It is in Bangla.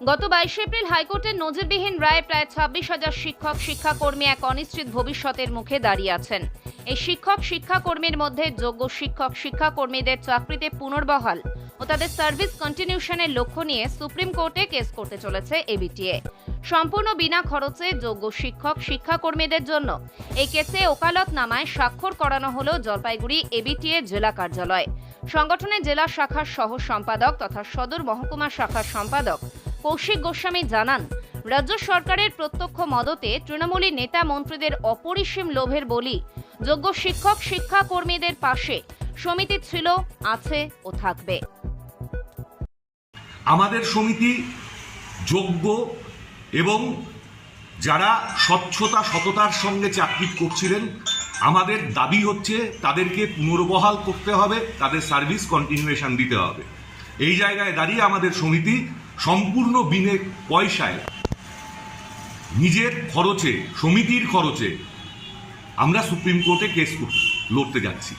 গত 22 এপ্রিল হাইকোর্টের নজিরবিহীন রায়ে প্রায় 26,000 শিক্ষক শিক্ষাকর্মী এক অনিশ্চিত ভবিষ্যতের মুখে দাঁড়িয়ে আছেন। এই শিক্ষক শিক্ষাকর্মীর মধ্যে যোগ্য শিক্ষক শিক্ষাকর্মীদের চাকরিতে পুনর্বহাল ও তাদের সার্ভিস কন্টিনিউশনের লক্ষ্য নিয়ে সুপ্রিম কোর্টে কেস করতে চলেছে এবিটিএ। সম্পূর্ণ বিনা খরচে যোগ্য শিক্ষক শিক্ষাকর্মীদের জন্য এই কেসে ওকালতনামায় স্বাক্ষর করানো হলো জলপাইগুড়ি এবিটিএ জেলা কার্যালয়। সংগঠনের জেলা শাখার সহ সম্পাদক তথা সদর মহকুমা শাখার সম্পাদক কৌশিক গোস্বামী জানান, রাজ্য সরকারের প্রত্যক্ষ মদতে তৃণমূলী নেতা মন্ত্রীদের অপরিসীম লোভের বলি যোগ্য শিক্ষক শিক্ষাকর্মীদের পাশে সমিতি ছিল, আছে ও থাকবে। আমাদের সমিতি যোগ্য এবং যারা স্বচ্ছতা সততার সঙ্গে চাকরি করছিলেন, আমাদের দাবি হচ্ছে তাদেরকে পুনর্বহাল করতে হবে, তাদের সার্ভিস কন্টিনিউয়েশন দিতে হবে। এই জায়গায় দাঁড়িয়ে আমাদের সমিতি সম্পূর্ণ বিনে পয়সায় নিজের খরচে, সমিতির খরচে আমরা সুপ্রিম কোর্টে কেস লড়তে যাচ্ছি।